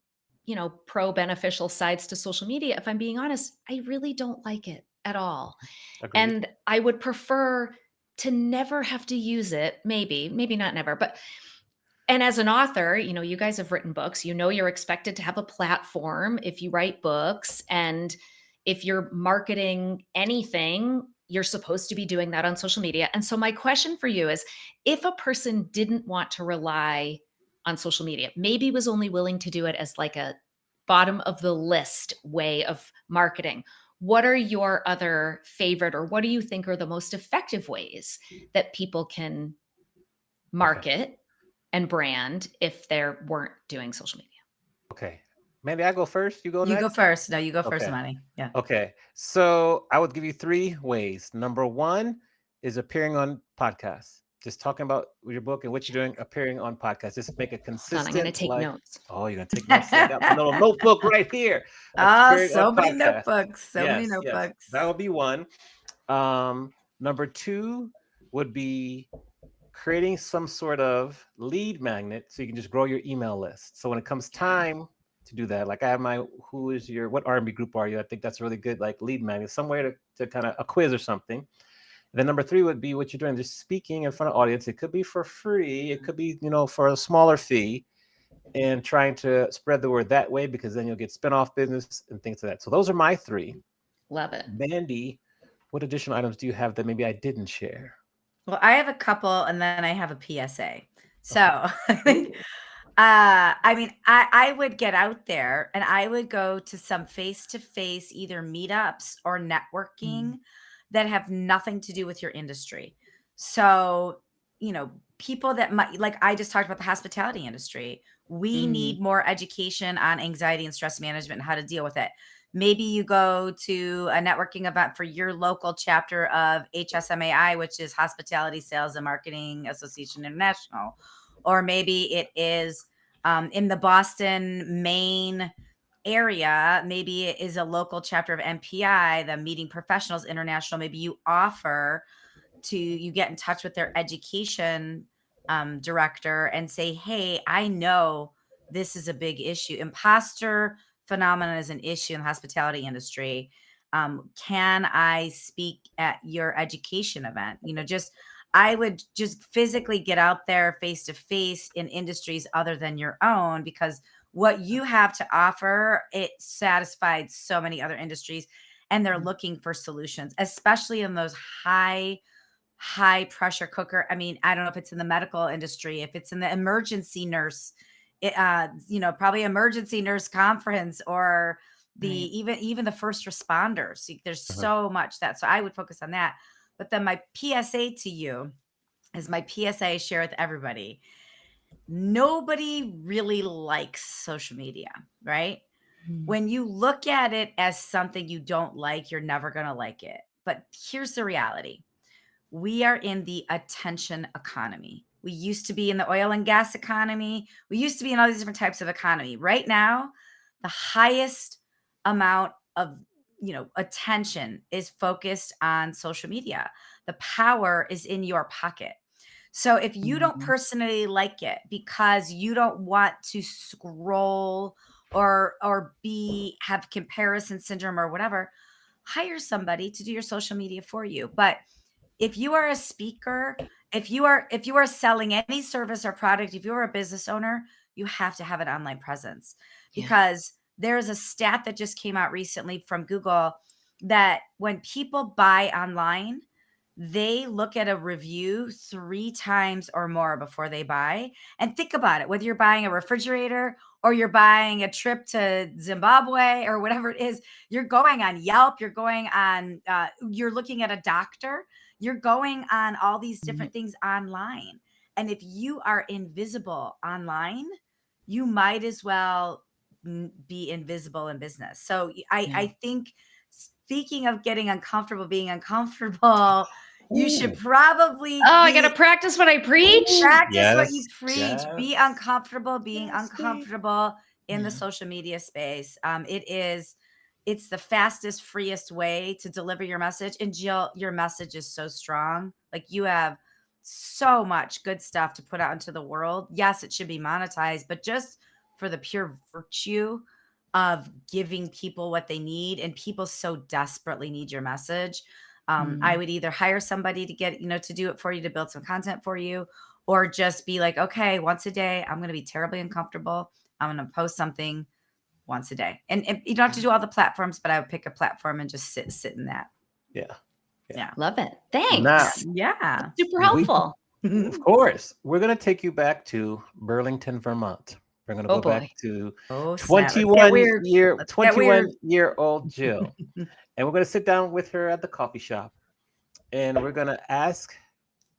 pro beneficial sides to social media, if I'm being honest, I really don't like it at all. Agreed. And I would prefer to never have to use it. Maybe not never, but and as an author, you guys have written books, you're expected to have a platform if you write books. And if you're marketing anything, you're supposed to be doing that on social media. And so my question for you is, if a person didn't want to rely on social media, maybe was only willing to do it as like a bottom of the list way of marketing, what are your other favorite, or what do you think are the most effective ways that people can market and brand if they weren't doing social media? Okay. Mandy, I go first. You go You next. go first. No, you go first, Okay. Imani. Yeah. Okay. So I would give you 3 ways. Number 1 is appearing on podcasts. Just talking about your book and what you're doing, appearing on podcasts. Just make a Hold on, consistent. I'm going to take notes. Oh, you're gonna take notes. I got my little notebook right here. Oh, Appearing so on many podcasts. notebooks. So many Yes, yes. notebooks. That would be one. Number 2 would be creating some sort of lead magnet so you can just grow your email list. So when it comes time to do that, like I have my what R&B group are you? I think that's really good, like lead magnet, somewhere to kind of a quiz or something. Then number 3 would be what you're doing, just speaking in front of audience. It could be for free, it could be, for a smaller fee, and trying to spread the word that way, because then you'll get spin-off business and things like that. So those are my 3. Love it. Mandy, what additional items do you have that maybe I didn't share? Well, I have a couple, and then I have a PSA. So I think, I would get out there and I would go to some face-to-face either meetups or networking that have nothing to do with your industry. So, people that might, like I just talked about the hospitality industry. We need more education on anxiety and stress management and how to deal with it. Maybe you go to a networking event for your local chapter of HSMAI, which is Hospitality Sales and Marketing Association International. Or maybe it is in the Boston, Maine area. Maybe it is a local chapter of MPI, the Meeting Professionals International. Maybe you get in touch with their education director and say, hey, I know this is a big issue. Imposter phenomenon is an issue in the hospitality industry. Can I speak at your education event? I would just physically get out there face to face in industries other than your own, because what you have to offer, it satisfied so many other industries, and they're looking for solutions, especially in those high pressure cooker. I mean, I don't know if it's in the medical industry, if it's in the emergency nurse, probably emergency nurse conference, or Right. even the first responders. There's Uh-huh. so much that, so I would focus on that. But then my PSA to you is my PSA I share with everybody. Nobody really likes social media, right? Mhm. When you look at it as something you don't like, you're never going to like it. But here's the reality. We are in the attention economy. We used to be in the oil and gas economy. We used to be in all these different types of economy. Right now, the highest amount of attention is focused on social media. The power is in your pocket. So if you don't Mhm. personally like it because you don't want to scroll or have comparison syndrome or whatever, hire somebody to do your social media for you. But if you are a speaker, if you are selling any service or product, if you're a business owner, you have to have an online presence, Yeah. because there's a stat that just came out recently from Google that when people buy online, they look at a review 3 times or more before they buy. And think about it, whether you're buying a refrigerator or you're buying a trip to Zimbabwe or whatever it is, you're going on Yelp, you're looking at a doctor, you're going on all these Mhm. different things online. And if you are invisible online, you might as well be invisible in business. So Yeah. I think, speaking of getting uncomfortable, being uncomfortable, you should Ooh. probably Oh, I got to be practice what I preach. Ooh. practice what you Yes. preach. Be Yes. uncomfortable being Yes, queen. uncomfortable in the Yeah. social media space. It's the fastest, freest way to deliver your message. And Jill, your message is so strong. Like, you have so much good stuff to put out into the world. Yes, it should be monetized, but just for the pure virtue of giving people what they need, and people so desperately need your message. I Mm. would either hire somebody to to do it for you, to build some content for you, or just be like, okay, once a day, I'm going to be terribly uncomfortable. I'm going to post something once a day. And you don't have to Yeah. do all the platforms, but I would pick a platform and just sit in that. Yeah. Yeah. Yeah. Love it. Now, Thanks. Yeah. Super we, helpful. of course, we're going to take you back to Burlington, Vermont. We're going to Oh go back boy. to Oh, snap. Let's get 21 weird. year Let's get 21 weird. year old Jill. And we're going to sit down with her at the coffee shop, and we're going to ask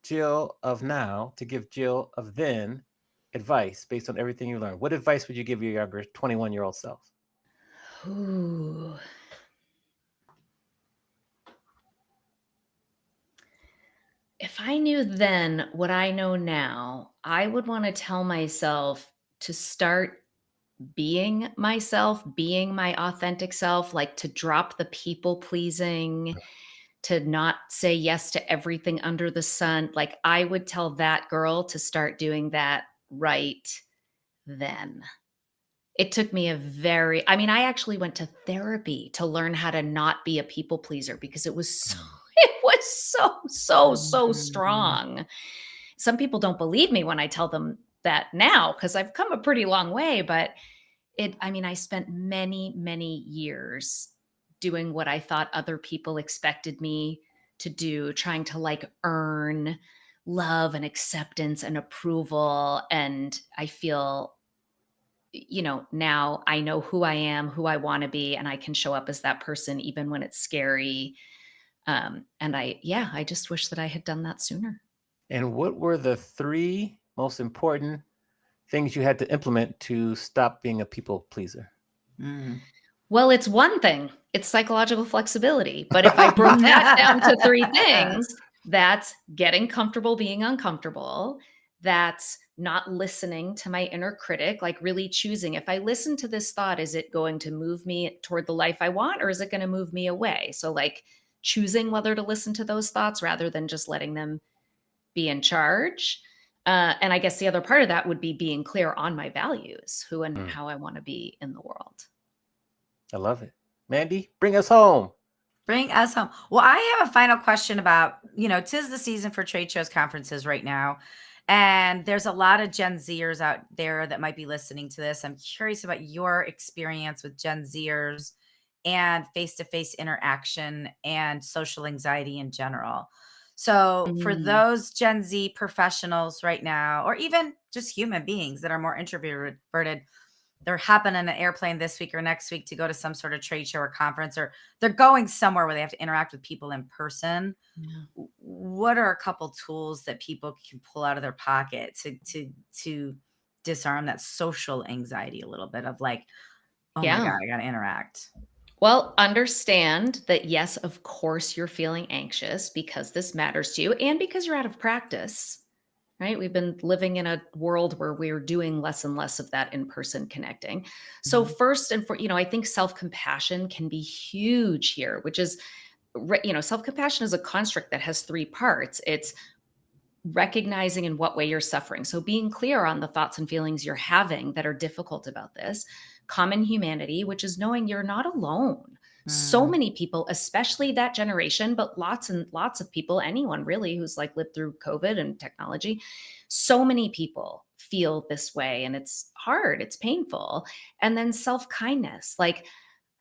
Jill of now to give Jill of then advice based on everything you learned. What advice would you give your younger 21-year-old self? Ooh. If I knew then what I know now, I would want to tell myself to start being myself, being my authentic self, like to drop the people pleasing, to not say yes to everything under the sun. Like, I would tell that girl to start doing that right then. It took me I mean, I actually went to therapy to learn how to not be a people pleaser, because it was so, Mm. it was so Mhm. strong. Some people don't believe me when I tell them that now, because I've come a pretty long way, but I mean, I spent many years doing what I thought other people expected me to do, trying to like earn love and acceptance and approval. And I feel, now I know who I am, who I want to be, and I can show up as that person even when it's scary. And I just wish that I had done that sooner. And what were the 3 most important things you had to implement to stop being a people pleaser? Mm. Well, it's one thing. It's psychological flexibility. But if I broke that down to 3 things, that's getting comfortable being uncomfortable. That's not listening to my inner critic, like really choosing, if I listen to this thought, is it going to move me toward the life I want, or is it going to move me away? So like choosing whether to listen to those thoughts rather than just letting them be in charge. And I guess the other part of that would be being clear on my values, who and how I want to be in the world. I love it. Mandy, bring us home. Bring us home. Well, I have a final question about, 'tis the season for trade shows, conferences right now. And there's a lot of Gen Zers out there that might be listening to this. I'm curious about your experience with Gen Zers and face-to-face interaction and social anxiety in general. So, for Mm. those Gen Z professionals right now, or even just human beings that are more introverted, they're hopping on an airplane this week or next week to go to some sort of trade show or conference, or they're going somewhere where they have to interact with people in person. Yeah. What are a couple tools that people can pull out of their pocket to disarm that social anxiety a little bit of like, oh my God, Yeah. I got to interact? Well, understand that, yes, of course, you're feeling anxious because this matters to you and because you're out of practice, right? We've been living in a world where we're doing less and less of that in-person connecting. So Mhm. first and for, I think self-compassion can be huge here, which is, self-compassion is a construct that has 3 parts. It's recognizing in what way you're suffering. So being clear on the thoughts and feelings you're having that are difficult about this. Common humanity, which is knowing you're not alone. So Mm, many people, especially that generation, but lots and lots of people, anyone really who's like lived through COVID and technology, so many people feel this way and it's hard, it's painful. And then self-kindness, like,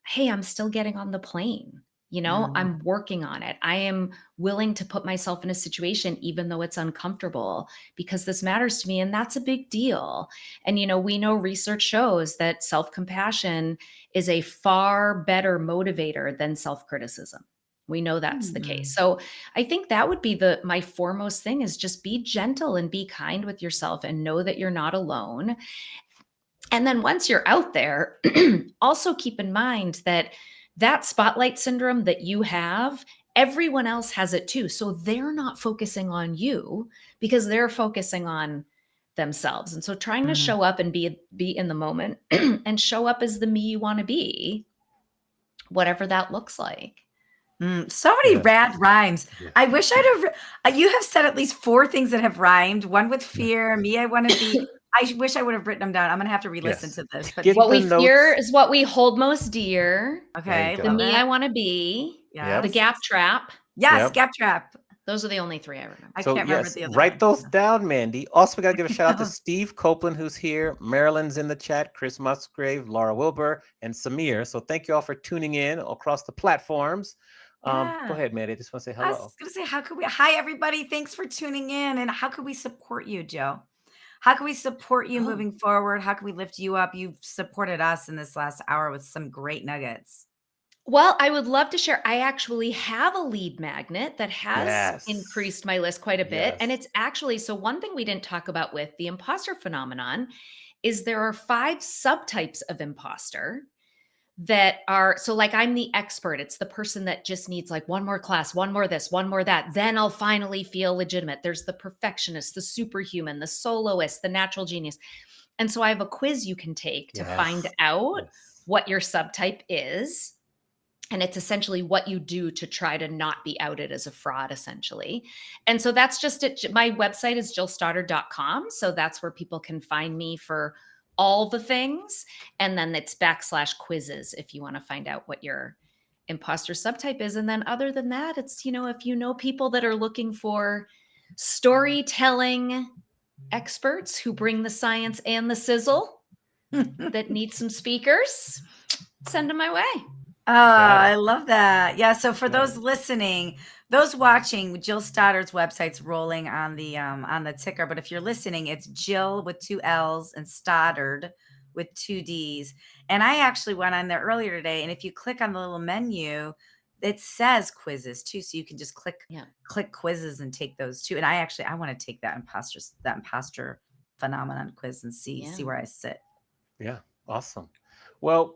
hey, I'm still getting on the plane. mm, I'm working on it. I am willing to put myself in a situation, even though it's uncomfortable, because this matters to me. And that's a big deal. And, we know research shows that self compassion is a far better motivator than self criticism. We know that's the case. mm, So I think that would be my foremost thing is just be gentle and be kind with yourself and know that you're not alone. And then once you're out there, also keep in mind that that spotlight syndrome that you have, everyone else has it too. So they're not focusing on you because they're focusing on themselves. And so trying to mm. show up and be in the moment and show up as the me you want to be, whatever that looks like. So many Yes. rad rhymes. Yes. I wish I'd have. You have said at least 4 things that have rhymed. One with fear, me, I want to be. I wish I would have written them down. I'm gonna have to re-listen Yes. to this. But Get What the we fear notes. is what we hold most dear. There you okay, The go. love me I it. want to be, Yep. the Yes, gap trap. yes, Yep. Gap Trap. Those are the only 3 I remember. I So can't remember yes, the other write one. those down, Mandy. Also, we gotta give a shout out to Steve Copeland, who's here. Marilyn's in the chat. Chris Musgrave, Laura Wilbur, and Samir. So thank you all for tuning in across the platforms. Go Yeah. ahead, Mandy. I just want to say I was hello. gonna say, how could we? Hi, everybody. Thanks for tuning in. And how could we support you, Joe? How can we support you Oh. moving forward? How can we lift you up? You've supported us in this last hour with some great nuggets. Well, I would love to share. I actually have a lead magnet that has Yes. increased my list quite a bit. And Yes. it's actually, so one thing we didn't talk about with the imposter phenomenon is there are 5 subtypes of imposter that are, so like I'm the expert. It's the person that just needs like one more class, one more this, one more that. Then I'll finally feel legitimate. There's the perfectionist, the superhuman, the soloist, the natural genius. And so I have a quiz you can take to find Yes. out Yes. what your subtype is. And it's essentially what you do to try to not be outed as a fraud, essentially. And so that's just it. My website is jillstoddard.com. So that's where people can find me for all the things. And then it's /quizzes if you want to find out what your imposter subtype is. And then other than that, it's, if you know people that are looking for storytelling experts who bring the science and the sizzle that need some speakers, send them my way. Oh, Got I it. love that. Yeah, so for Got those it. listening, those watching, Jill Stoddard's website's rolling on the ticker, but if you're listening, it's Jill with 2 L's and Stoddard with 2 D's. And I actually went on there earlier today, and if you click on the little menu, it says quizzes too, so you can just Yeah. click quizzes and take those too. And I want to take that imposter phenomenon quiz and see Yeah. where I sit. Yeah. Awesome. Well,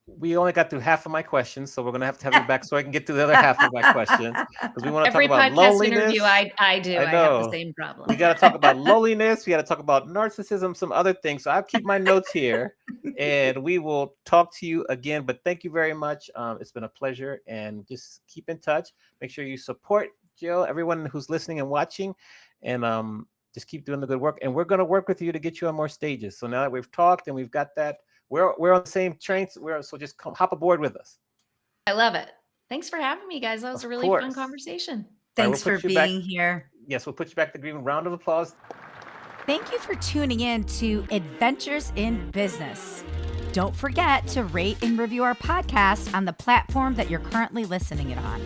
we only got through half of my questions, so we're gonna have to have you back so I can get to the other half of my questions because we want to talk Every about podcast interview loneliness. I do, I I have the know. same problem. We got to talk about loneliness. We got to talk about narcissism, some other things. So I'll keep my notes here, and we will talk to you again. But thank you very much. It's been a pleasure, and just keep in touch. Make sure you support Jill, everyone who's listening and watching, and just keep doing the good work. And we're going to work with you to get you on more stages. So now that we've talked and we've got that, we're on the same train. So just hop aboard with us. I love it. Thanks for having me, guys. That was a really fun conversation. Thanks for being here. Yes, we'll put you back to the green. Round of applause. Thank you for tuning in to Adventures in Business. Don't forget to rate and review our podcast on the platform that you're currently listening it on.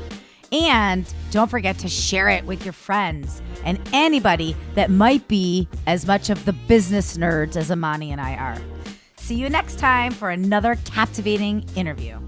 And don't forget to share it with your friends and anybody that might be as much of the business nerds as Amani and I are. See you next time for another captivating interview.